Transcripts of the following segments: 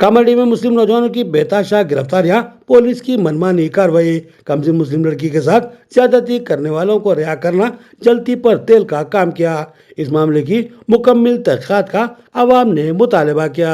कामारेड्डी में मुस्लिम नौजवानों की बेतहाशा गिरफ्तारियां, पुलिस की मनमानी कार्रवाई। कमसिन मुस्लिम लड़की के साथ ज्यादती करने वालों को रिहा करना जलती पर तेल का काम किया। इस मामले की मुकम्मल तहकीकात का आवाम ने मुतालबा किया।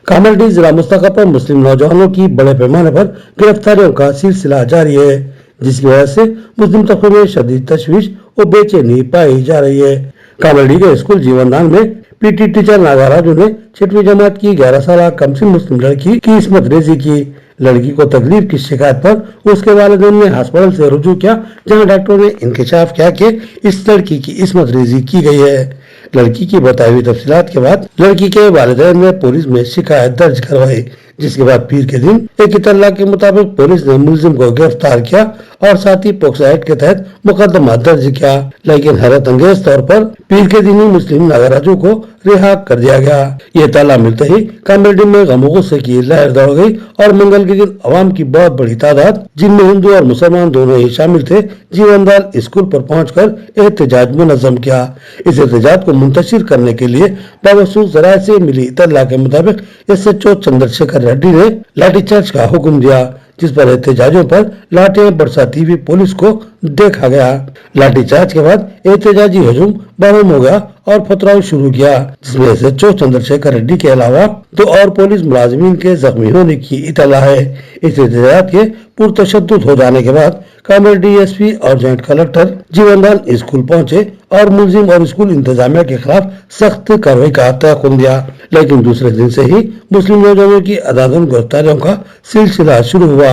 कामारेड्डी जिला मुस्तका पर मुस्लिम नौजवानों की बड़े पैमाने पर गिरफ्तारियों का सिलसिला जारी है, जिसकी वजह से मुस्लिम तबके में शदीद तशवीश और बेचैनी पाई जा रही है। कामारेड्डी के स्कूल जीवनदान में पीटी टीचर नागा राजू ने 6वीं जमात की 11 साल कमसिन मुस्लिम लड़की की इस्मत रेजी की। लड़की को तकलीफ की शिकायत पर उसके वालिदैन ने अस्पताल से रुजू किया, जहां डॉक्टरों ने इंकशाफ किया कि इस लड़की की इस्मत रेजी की गई है। लड़की की बताई हुई तफसीलात के बाद लड़की के वालिदैन ने पुलिस में शिकायत दर्ज करवाई, जिसके बाद पीर के दिन एक इत्तला के मुताबिक पुलिस ने मुलजिम को गिरफ्तार किया और साथ ही पोक्सो एक्ट के तहत मुकदमा दर्ज किया। लेकिन हैरत अंगेज तौर पर पीर के दिन ही मुस्लिम नागराजू को रिहा कर दिया गया। ये इत्तला मिलते ही कामारेड्डी में गम गुस्से की लहर दौड़ गई और मंगल के दिन अवाम की बहुत बड़ी तादाद, जिनमें हिंदू और मुसलमान दोनों ही शामिल थे, जीवनदान स्कूल पर पहुंचकर एहतजाज मुनज़्ज़म किया। इस एहतजाज को मुंतशिर करने के लिए बावसूख ज़राए से मिली इत्तला के मुताबिक SHO चंद्रशेखर रेड्डी ने लाठीचार्ज का हुक्म दिया, जिस पर एहतजाजियों पर लाठियां बरसाती हुई पुलिस को देखा गया। लाठीचार्ज के बाद एहतजाजी हजूम बरहम हो गया और पथराव शुरू किया, जिसमें SHO चंद्रशेखर रेड्डी के अलावा 2 और पुलिस मुलाजिमीन के जख्मी होने की इत्तला है। इस एहतजाज के पुरतशद्दुद हो जाने के बाद कामारेड्डी SP और जॉइंट कलेक्टर जीवनदान स्कूल पहुंचे और मुलजिम और स्कूल इंतजामिया के खिलाफ सख्त कार्रवाई का तयक़ुन दिया। लेकिन दूसरे दिन से ही मुस्लिम नौजवानों की अदादन गिरफ्तारियों का सिलसिला शुरू हुआ।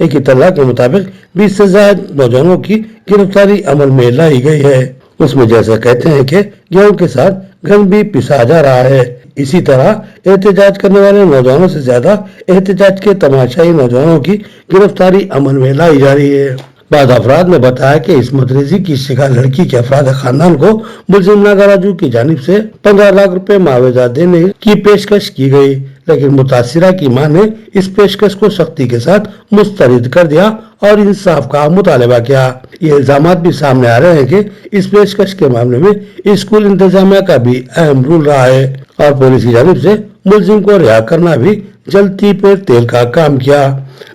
एक इत्तला के मुताबिक 20 से ज्यादा नौजवानों की गिरफ्तारी अमल में लाई गई है। उसमें जैसे कहते हैं कि गेहूं के साथ घन भी पिसा जा रहा है, इसी तरह एहतजाज करने वाले नौजवानों से ज्यादा एहतजाज के तमाशाई नौजवानों की गिरफ्तारी अमल में लाई जा रही है। बाद अफराद ने बताया कि इस्मत रेजी की शिकार लड़की के अफराद खानदान को मुलजिम नागा राजू की जानिब से 15 लाख रुपए मुआवजा देने की पेशकश की गई, लेकिन मुतासिरा की मां ने इस पेशकश को सख्ती के साथ मुस्तरद कर दिया और इंसाफ का मुतालबा किया। ये इल्जामात भी सामने आ रहे हैं कि इस पेशकश के मामले में स्कूल इंतजामिया का भी अहम रोल रहा है और पुलिस की जानिब से मुलजिम को रिहा करना भी जलती पर तेल का काम किया।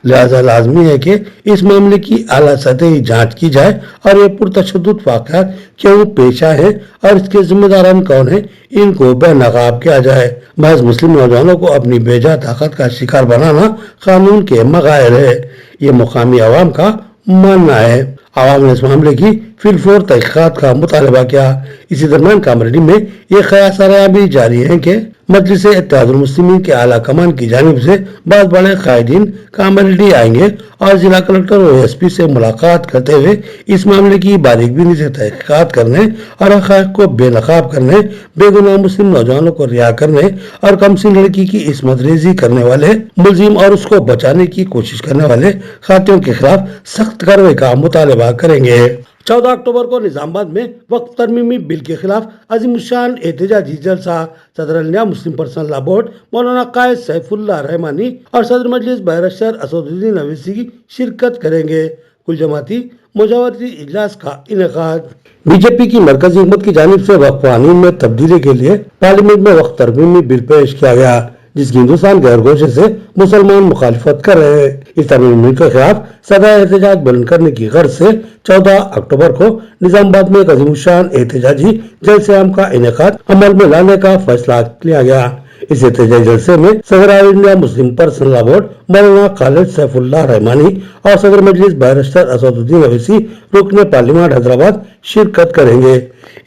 लिहाजा लाजमी है कि इस मामले की आला सतही जांच की जाए और ये पुरतशद्दुद वाक़यात क्यों पेश आए हैं और इसके जिम्मेदारान कौन है, इनको बेनकाब किया जाए। महज मुस्लिम नौजवानों को अपनी बेजा ताकत का शिकार बनाना कानून के मगायर है, ये मुकामी अवाम का मानना है। आवाम ने इस मामले की फिलफोर तहकीकात का मुतालबा किया। इसी दरमियान कामारेड्डी में ये ख्यासारायां भी जारी हैं कि मजलिस इत्तेहादुल मुस्लिमीन के आला कमान की जानिब से बहुत बड़े कायदीन कामारेड्डी आएंगे और जिला कलेक्टर और SP से मुलाकात करते हुए इस मामले की बारीकबीनी से तहकीकात करने और हक़ाइक़ को बेनकाब करने, बेगुनाह मुस्लिम नौजवानों को रिहा करने और कमसिन लड़की की इस्मत रेजी करने वाले मुलजिम और उसको बचाने की कोशिश करने वाले खातियों के खिलाफ सख्त कार्रवाई का मुतालबा करेंगे। 14 अक्टूबर को निजामाबाद में वक्फ तरमीमी बिल के खिलाफ अजीमुशान एहतजाजी जलसा। सदर India Muslim personal law board मौलाना कायद सैफुल्लाह रहमानी और सदर मजलिस बैरिस्टर असदुद्दीन अवैसी की शिरकत करेंगे। कुल जमाती मुजावरती इजलास का इनेकाद। बीजेपी की मरकजी हुकूमत की जानिब से वक्फ कानून में तब्दीली के लिए पार्लियामेंट में वक्फ तरमीमी बिल पेश किया गया, जिसकी हिंदुस्तान गैर गोशे से मुसलमान मुखालिफत कर रहे हैं। इस तरमीमी बिल के खिलाफ सदा एहतजाज बुलंद करने की गर्ज से 14 अक्टूबर को निजामाबाद में एक अजीमुशान एहतजाजी जलसे आम का इनेकाद अमल में लाने का फैसला लिया गया। इस एहतजाजी जलसे में सदर all India Muslim personal law board मौलाना कायद सैफुल्लाह रहमानी और सदर मजलिस बैरिस्टर असदुद्दीन अवैसी रुकने पार्लियामेंट हैदराबाद शिरकत करेंगे।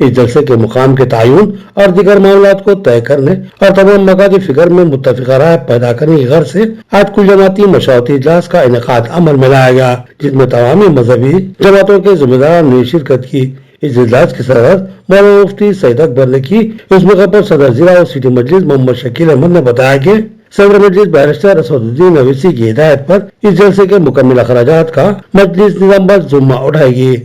इस जलसे के मुकाम के तयन और दीगर मामलात को तय करने और तमाम मकादी फिक्र में मुत्तफिका राय पैदा करने की गर्ज से आज कुल जमाती मशावरती इजलास का इनेकाद अमल में लाया गया, जिसमें तमामी मजहबी जमातों के जिम्मेदारान ने शिरकत की। इस इजलास की सदर मौलाना मुफ्ती सईद अकबर ने की। इस मौके पर सदर जिला और सिटी मजलिस मोहम्मद शकील अहमद ने बताया कि सदर मजलिस बैरिस्टर असदुद्दीन अवैसी की हिदायत पर इस जलसे के मुकम्मल अखराजात का मजलिस निजामाबाद जुम्मा उठाएगी।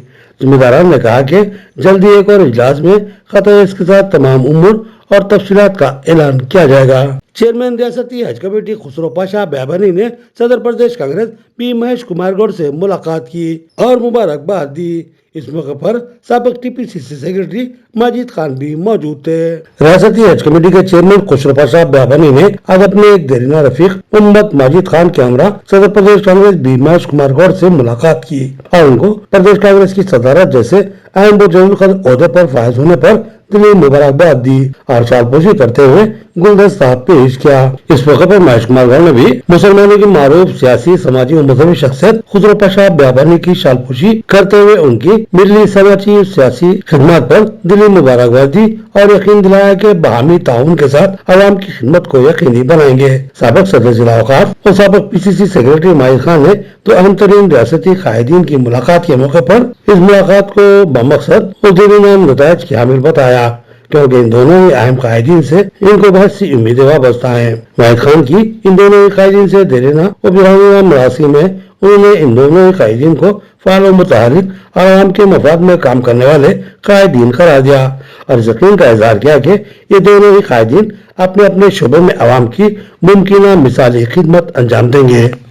जिम्मेदारान ने कहा कि जल्दी एक और इजलास में खतरे इसके साथ तमाम उम्र और तफसीलात का ऐलान किया जाएगा। चेयरमैन रियासती हज कमेटी खुसरो पाशा ब्याबानी ने सदर प्रदेश कांग्रेस पी महेश कुमार गौड़ से मुलाकात की और मुबारकबाद दी। इस मौके पर साबिक टीपीसीसी सेक्रेटरी माजिद खान भी मौजूद थे। रियासती हज कमेटी के चेयरमैन खुसरो पाशा ब्याबानी ने आज अपने एक देरीना रफीक मोहम्मद माजिद खान के हमरा सदर प्रदेश कांग्रेस पी महेश कुमार गौड़ से मुलाकात की और उनको प्रदेश कांग्रेस की सदारत जैसे अहम व जरूरी कदर ओहदे पर फायज होने पर दिली मुबारकबाद दी और सालपोशी करते हुए गुलदस्ता पेश किया। इस मौके पर महेश कुमार गौड़ ने भी मुसलमानों की मारूफ सियासी, समाजी और मजहबी शख्सियत खुसरो पाशा ब्याबानी की शालपोशी करते हुए उनकी मिली समाजी सियासी खिदमत पर दिली मुबारकबाद दी और यकीन दिलाया कि बाहमी ताउन के साथ आवाम की खिदमत को यकीनी बनाएंगे। साबिक सदर जिला औकाफ और साबिक पीसीसी सेक्रेटरी माजिद खान ने तो अहम तरीन रियासती कायदीन की मुलाकात के मौके पर इस मुलाकात को बमकसद और दिलीना नताइज की हामिल बताया, क्योंकि इन दोनों ही अहम कायदीन से इनको बहुत सी उम्मीदें वाबस्ता हैं। माजिद खान की इन दोनों ही कायदीन से देरीना और बिराना मरासी में उन्होंने इन दोनों ही कायदीन को फाल मुतहरिक और आवाम के मफाद में काम करने वाले कायदीन करार दिया और इस यकीन का इजहार किया कि ये दोनों ही कायदीन अपने अपने शोबे में आवाम की मुमकिन मिसाली खिदमत अंजाम देंगे।